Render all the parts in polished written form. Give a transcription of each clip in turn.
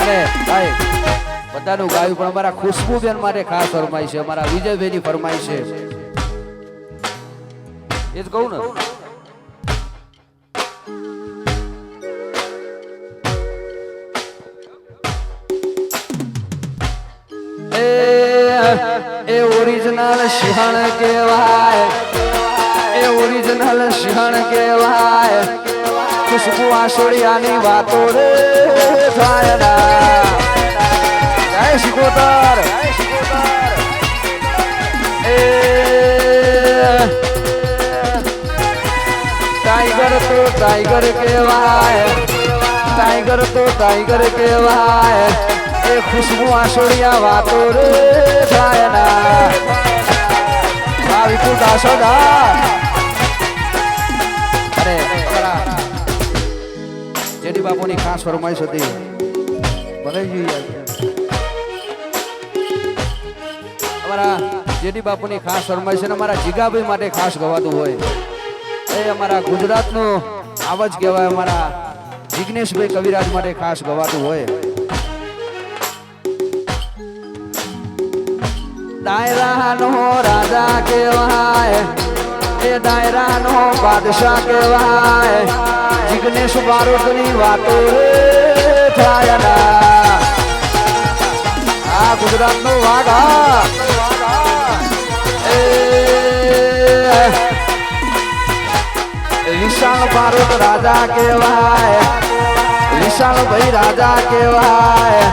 અરે ભાઈ બધાનું ગાયું પણ અમારા ખુશ્બુબેન માટે ખાસ ફરમાઈ છે, અમારા વિજયભાઈની ફરમાઈ છે, એ જ કહું ને. એ ઓરિજિનલ સિંહણ કહેવાય, એ ઓરિજિનલ સિંહણ કહેવાય. ખુશ્બુ આસોડિયાની વાતો રે થાય ના. જય શિકોતર. એ ટાઈગર તો ટાઈગર કહેવાય, ટાઈગર તો ટાઈગર કહેવાય. એ ખુશ્બુ આસોડિયા વાતો રે થાય ના. આ વિપુલ દાસોદા. અરે જેડી બાપુની ખાસ ફરમાઈશ હતી, અમારા જેડી બાપુની ખાસ ફરમાઈશ છે, અમારા જીગાભાઈ માટે ખાસ ગવાતું હોય. એ અમારા ગુજરાતનો આવાજ કહેવાય, અમારા જિગ્નેશભાઈ કવિરાજ માટે ખાસ ગવાતું હોય. ડાયરાનો રાજા કહેવાય, એ ડાયરાનો બાદશાહ કહેવાય. જિગ્નેશ બારોટની વાતો રે થાય ના. આ ગુજરાતનો વાઘા. વિશાળ બારોટ રાજા કહેવાય, વિશાળ ભાઈ રાજા કહેવાય.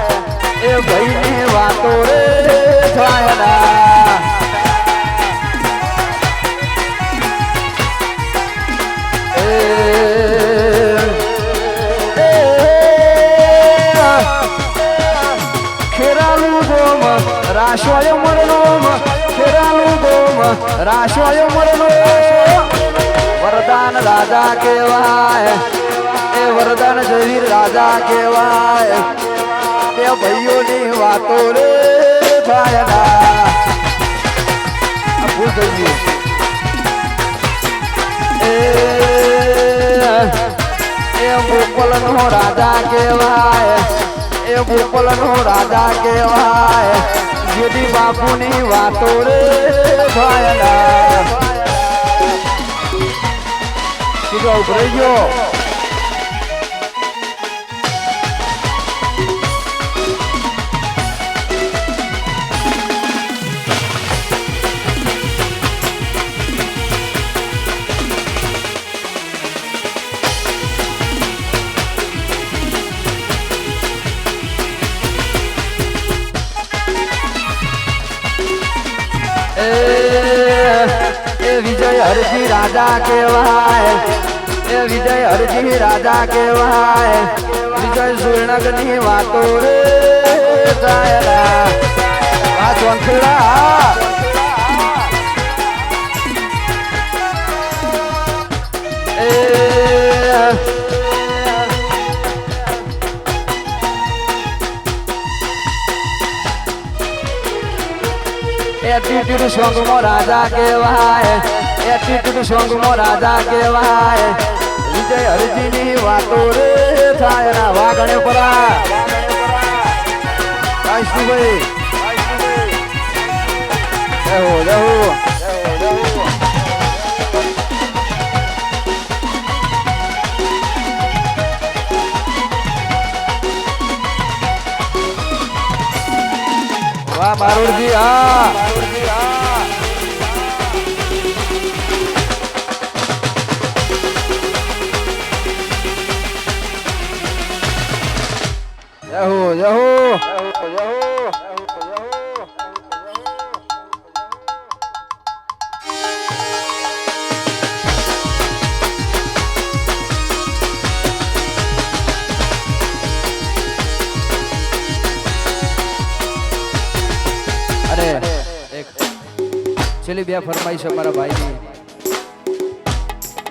એ ભાઈની વાતો રે થાય ના. ખેરાલું ગોમ રાશોય મરનો, ખેરાલું ગોમ રાશોય મરનો. વરદાન રાજા કહેવાય, એ વરદાન જવીર રાજા કહેવાય. બે ભાઈઓની વાતો રે થાય ના. ભૂલ થઈ ગયું. એ ગોકુલનો રાજા કહેવાય, એ ગોકુલનો રાજા કહેવાય. જેડી બાપુની વાતો રે થાય ના. કીધું ઉભરાઈ ગયો. એ વિજય હરજી રાજા કહેવાય, એ વિજય હરજી રાજા કહેવાય. વિજય સુરનગરની વાતો રે થાય ના. આ ચોંખેડા એટીટ્યુડ સોંગમાં રાજા કહેવાય, એટીટ્યુડ સોંગમાં રાજા કહેવાય. વિજય હરજીની વાતો રે થાય ના. વાગણે પરા કાશીભાઈ જહો જહો. વાહ બારોડજી. હા જહો જહો. છેલ્લી બે ફરમાઈશ અમારા ભાઈની.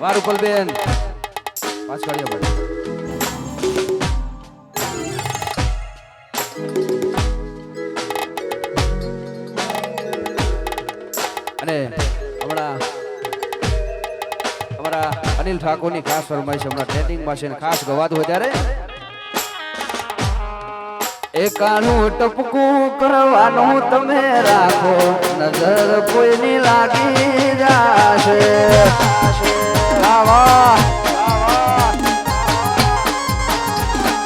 વાર ઉપર બેન પાછળ ભાઈ. અને હમણાં અમારા અનિલ ઠાકોરની ખાસ ફરમાઈશ, હમણાં ટ્રેનિંગમાં છે, ખાસ ગવાતું હોય ત્યારે એ કાળું ટપકું કરવાનું તમે રાખો નજર કોઈની લાગી જાશે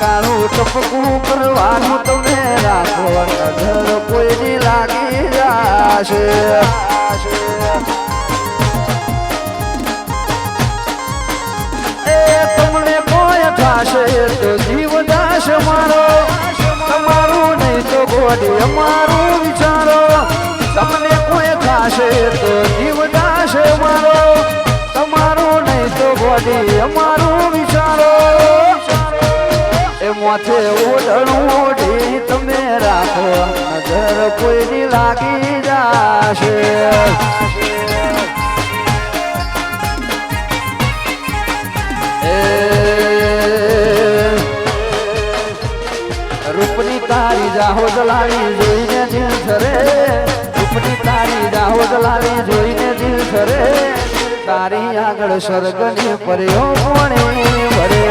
કાળું ટપકું કરવાનું તમે રાખો નજર કોઈની લાગી જાશે એ તમને કોઈ થશે તો જીવ દાશ મારો તમારું નહીં તો ગોડી અમારું વિચારો તમને કોઈ થશે તો જીવ દાશ મારો તમારું નહીં તો ગોડી અમારું વિચારો એ માથે ઓઢણું ઓઢી તમે રાખો નજર કોઈની લાગી જાશે રૂપની તારી જાહો જલાલી જોઈને દિલ થરે રૂપની તારી જાહો જલાલી જોઈને દિલ થરે તારી આગળ સ્વર્ગની પર્યો કોણે ભરે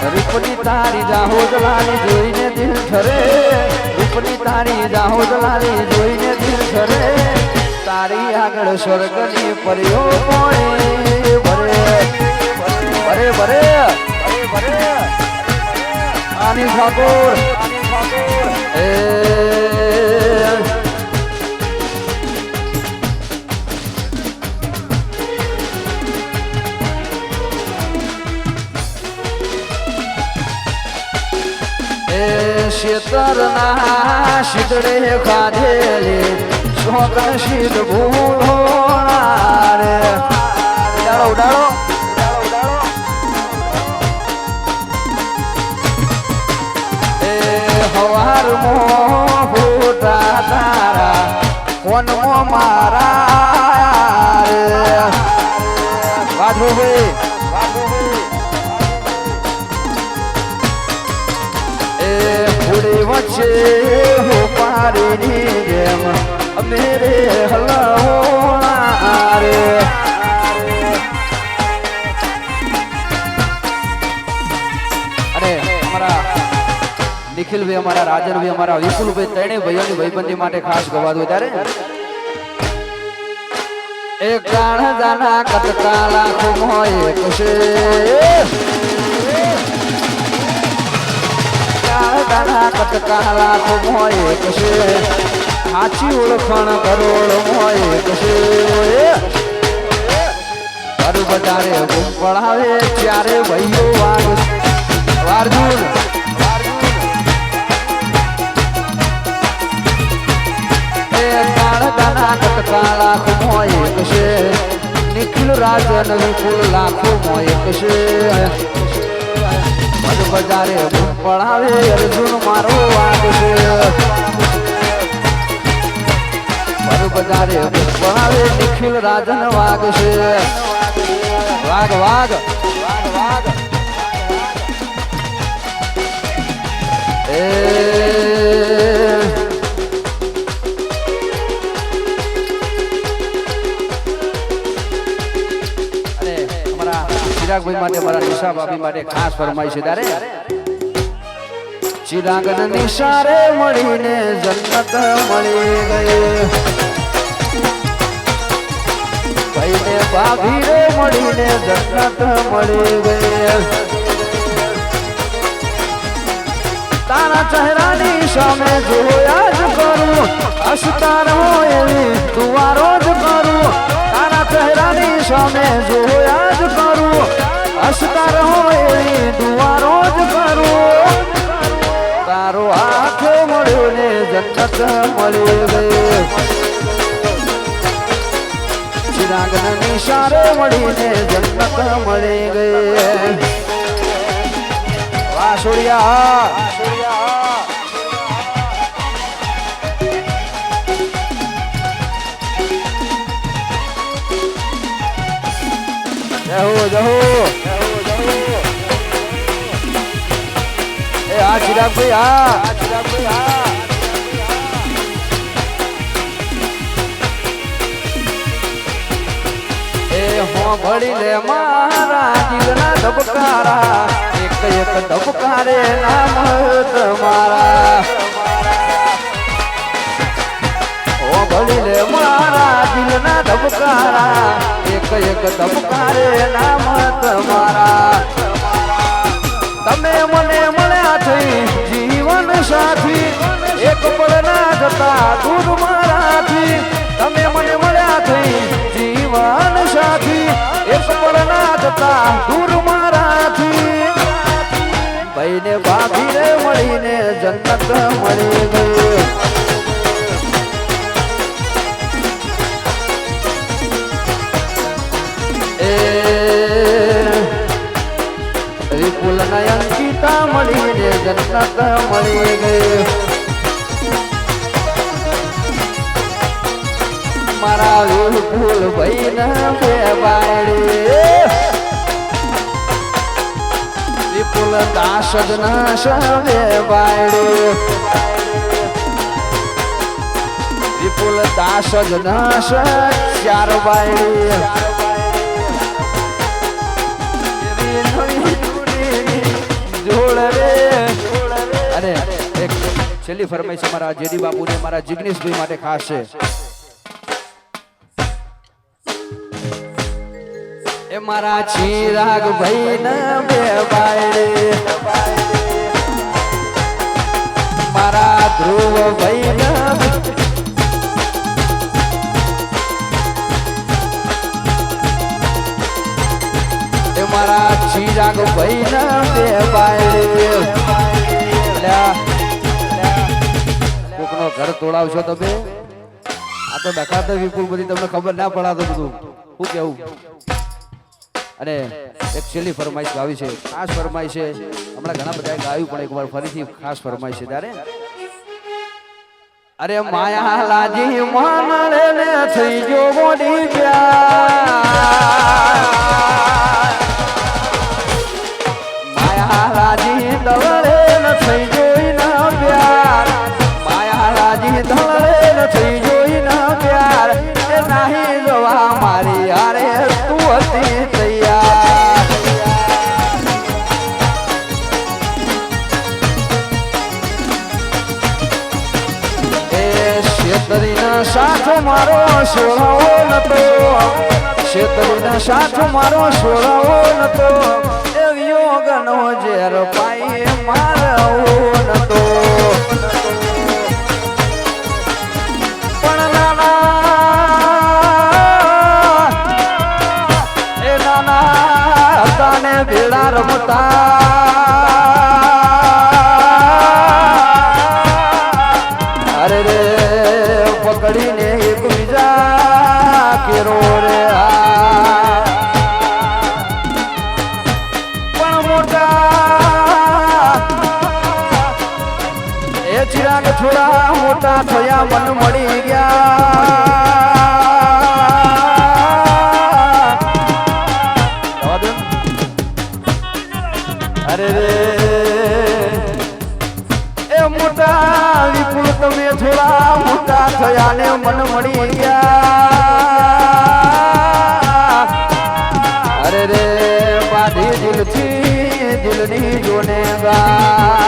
રૂપની તારી જાહો જલાલી જોઈને દિલ થરે રૂપની તારી જાહો જલાલી જોઈને દિલ થરે તારી આગળ સ્વર્ગની પર્યો કોણે ભરે ભરે ભરે ભરે આની ઠાકોર શેતરના શીતળે ખાધેલી શોકન શીત ભૂલોણા રે ઉડાડો ઉડાડો એ હવાર મો ફૂટા તારા કોન મો મારા રે વાધો ભાઈ વચ્ચે હો પારીની જેમ મેરે હલવોણા રે અરે અમારા નિખિલભાઈ અમારા રાજનભાઈ અમારા વિપુલભાઈ ત્રણેય ભાઈઓની ભાઈબંધી માટે ખાસ ગવાદું ત્યારે એક ગાણ જાના કટકા લાખો મોય કશે દાના કટકા લાખો મોય કશે સાચી ઓળખાણ કરોડ મોય કશે તારું બજારે પડાવે ચારે ભાઈઓ વાર્જુન એ દાના કટકા લાખો મોય કશે નિખિલ રાજન વિપુલ લાખો મોય કશે બજારે પડાવે અર્જુન મારો વાગ છે બજારે પડાવે નિખિલ રાજન વાગ છે વાગ વાગ એ ચિરાગભાઈ માટે મારા નિશા ભાભી માટે ખાસ ફરમાઈ છે તારે ચિરાગ નિશારે મળીને જન્નત મળી ગઈ ભાઈ ને ભાભી રે મળીને જન્નત મળી ગઈ તારા ચહેરાની સામે જોયા જ કરું હસતા રહો એવી દુઆરો જ કરું તારા ચહેરાની સામે જોયા જ કરું હસતા રહો એવી દુઆરો જ કરું તારો હાથ મળ્યો ને જન્નત મળી ગઈ ચિરાગ નિશારે મળીને જન્નત મળી ગઈ વાહ સોડિયા જહો એ આ ચિરાગભાઈ એ હો ભળી લે મારા દિલના ધબકારા એક એક ધબકારે નામ તમારા હો ભળી લે મારા દિલના ધબકારા એક એક ધબકારે નામ તમારા તમે મને મળ્યા થઈ જીવન સાથી એક પળ ના જતા દૂર મારાથી તમે મને મળ્યા થઈ જીવન સાથી એક પળ ના જતા દૂર મારાથી ભાઈ ને ભાભી રે મળીને જન્નત મળી ગઈ વિપુલ નયનકીતા મળીને જન્નત મળી ગઈ મારા વિપુલ ભાઈ ને બે બાયડી વિપુલ દાસ જ ના સવે બાયડી વિપુલ દાસ જ ના ચાર બાયડી અને એક છેલ્લી ફરમાઈશ મારા જેડી બાપુને મારા જિગ્નેશભાઈ માટે ખાસ છે એ મારા ચિરાગ ભાઈ ને બે બાયડી મારા ધ્રુવ ભાઈ ને મારા ચિરાગ ભાઈ ના બે બાયડી કોકનો ઘર તોડાવશો તમે આ તો ડકાતો વિપુલ બધી તમને ખબર ના પડાતો બધું શું કેવું અને એક છેલ્લી ફરમાઈશ ગાવી છે ખાસ ફરમાઈશ છે હમણાં ઘણા બધા ગાયું પણ એકવાર ફરીથી ખાસ ફરમાઈશ છે ત્યારે અરે માયા લાજી માનડે ને થઈ ગયો મોડી માયા લાજી દવડે ન થઈ જોઈ ના પ્યાર માયા લાજી દવડે ન થઈ જોઈ ના પ્યાર એ નહીં જવા મારી યારે તું હતી તૈયાર એ શેતરીના સાથ મારો સોળાવો નતો શેતરીના સાથ મારો સોળાવો નતો યોગનો ઝેર પાઈ મારવો નતો પણ નાના તને ભેળા રમતા અરે રે પકડીને એકબીજા કેરો રે ચિરાગ થોડા મોટા થયા મન મળી ગયા અરે રે એ મોટા વિપુલ તમે થોડા મોટા થયા ને મન મળી ગયા અરે રે બાધી દિલથી દિલની જોને ગા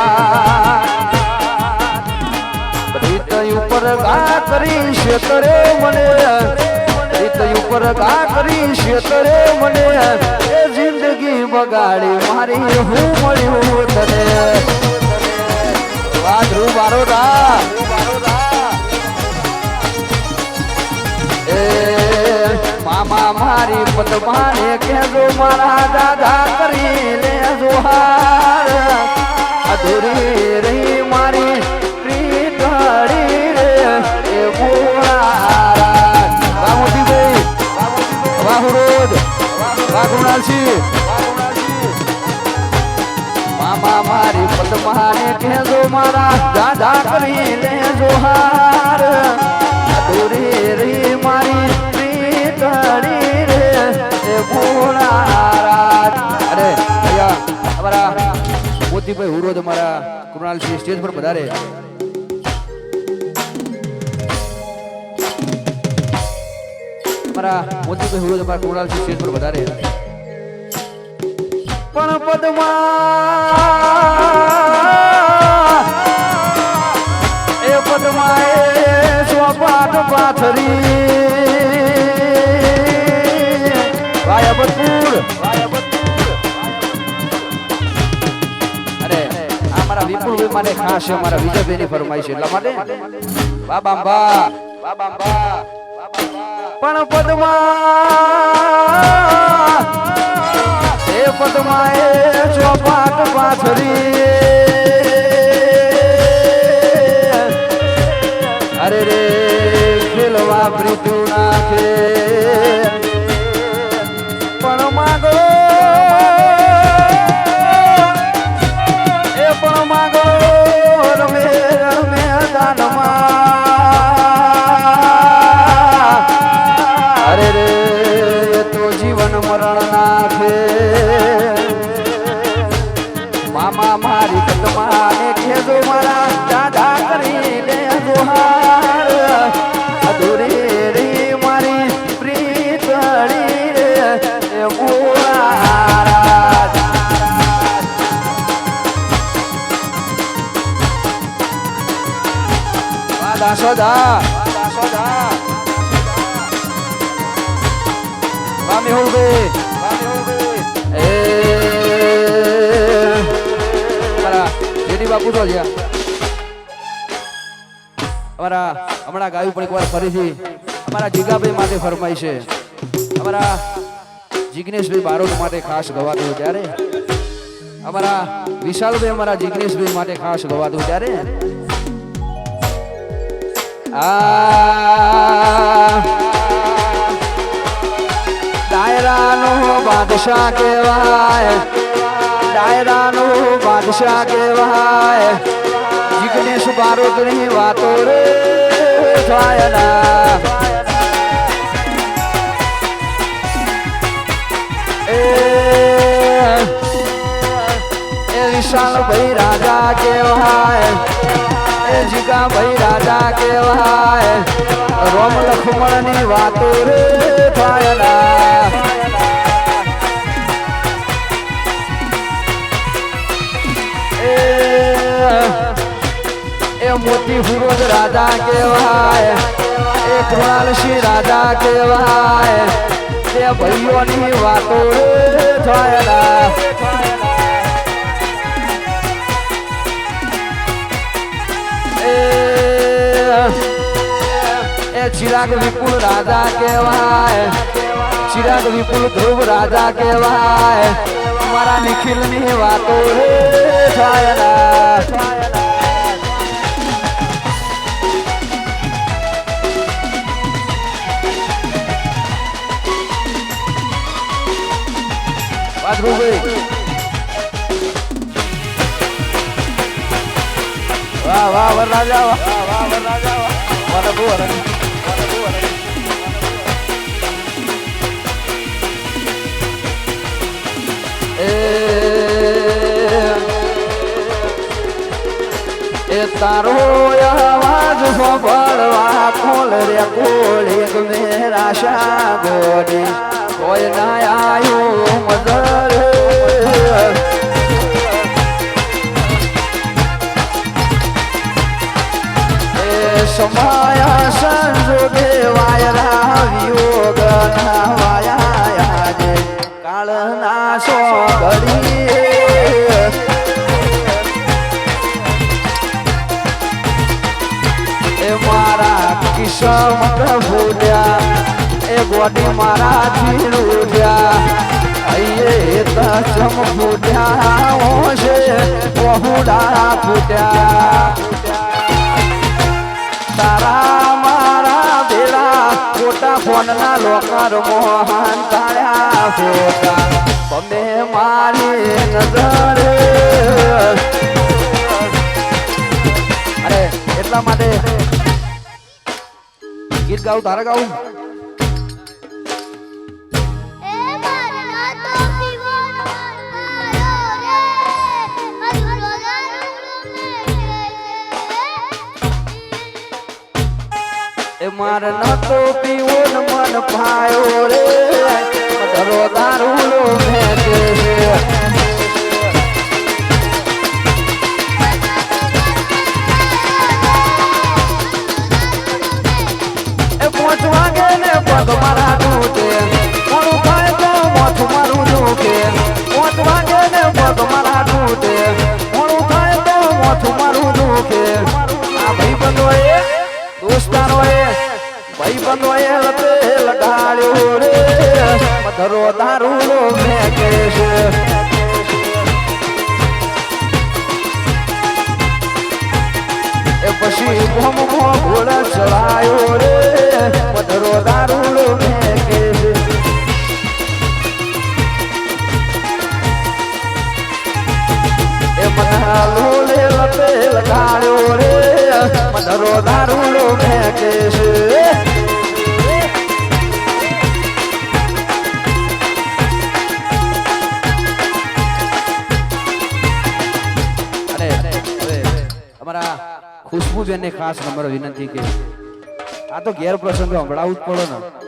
ઉપર ગા કરી શેતરે મને ઉપર ગા કરી શેતરે મને એ જિંદગી બગાડી મારી હું મળ્યું તને વાદરૂ બારોડા એ મામા મારી પદમાને કહેજો મારા દાદા કરી લે જોહાર અધૂરી રહી મારી મામા મારી પદમાને કહેજો મારા દાદા કરી લે જોહાર અધૂરી રહી મારી પ્રીતડી રે એ ભોળા અરે અમારા મોતીભાઈ હુરો તમારા કૃણાલસિંહ સ્ટેજ પર પધારે અમારા મોતીભાઈ હુરો અમારા કોડાલથી સ્ટેજ પર વધારે પણ પદમા એ સોપાટ પાથરી વાયબતપુર અરે આ મારા વિપુલભાઈ માટે ખાસ છે મારા વિજયભાઈની ફરમાઈશ છે એટલા માટે બાબાંબા પણ પદમા એ ચોપાટ પાથરી અરે રે ખેલવા પ્રીતું નાખે પણ માગો એ પણ માગો રમે રમે દાનમાં અરે રે તો જીવન મરણ નાખે મામા મારી કદમાને ખેજો મારા દાદા કરી લે જોહાર અધૂરી રે મારી પ્રીતળી રે એ મોરાજ વાદા સોદા વામી હોલબે એ બાપુ તો જ્યાં અમારા હમણાં ગાયું પણ એકવાર ફરીથી અમારા જીગાભાઈ માટે ફરમાઈ છે અમારા જિગ્નેશભાઈ બારોટ માટે ખાસ ગવાતું ત્યારે અમારા વિશાલભાઈ અમારા જિગ્નેશભાઈ માટે ખાસ ગવાતું ત્યારે ડાયરાનો બાદશાહ કહેવાય ડાયરાનો બાદશાહ કહેવાય જિગ્નેશ બારોટની વાતો રે છાયના એ વિશાલભાઈ રાજા કહેવાય એ જીગાભાઈ રાજા કહેવાય રોમ લક્ષ્મણની વાતો રે છાયના એ મોતી ફિરોજ રાજા કહેવાય એ કૃણાલસિંહ રાજા કહેવાય તે ભાઈઓની વાતો થયેલા એ ચિરાગ વિપુલ રાજા કહેવાય ચિરાગ વિપુલ ધ્રુવ રાજા કહેવાય મારા નિખિલની વાતો થયેલા વાહ વાહ વરરાજા વાહ વરરાજા વાહ એ તારો આવાજ સાંભળવા ખોલ રે કોળીક મેરા શાગોડી કોઈ ના આયો મદર સમાયા સંજોગે વાયરા વિયોગ ના વાયા જે કાળ ના સો ઘડી એ મારા કિસ્મત ભૂલ્યા એ ગોડી મારા થી રૂઠ્યા અયે તચમ ફૂટ્યા ઓશે બહુડા ફૂટ્યા તારા મારા બેડા ખોટા ફોનના લોકર મોહન તાળ્યા ફોટા તમે મારી નજરે અરે એટલા માટે ગીત ગાવું તારે ગાવું માર ન તો પીવો ન મન ભાઈઓ રે મધરો દારૂલો ફેંકે છે એ 5 વાગે ને પગ મારા તૂટે મોડું થાય તો માથું મારું દુખે 5 વાગે ને પગ મારા તૂટે મોડું થાય તો માથું મારું દુખે આ ભાઈબંધોએ દોસ્તારોએ ભાઈબંધોએ લપે લગાડ્યો રે મધરો દારૂલો ફેંકે છે એ પછી મોમો ઘોડા ચલાયો રે મધરો દારૂલો ફેંકે છે એ મનાલો લે લપે લગાડ્યો રે મધરો દારૂલો ફેંકે છે અમારા ખુશ્બુબેન ને ખાસ નંબર વિનંતી કે આ તો ગેર પ્રસંગ સંભળાવવું જ પડે ને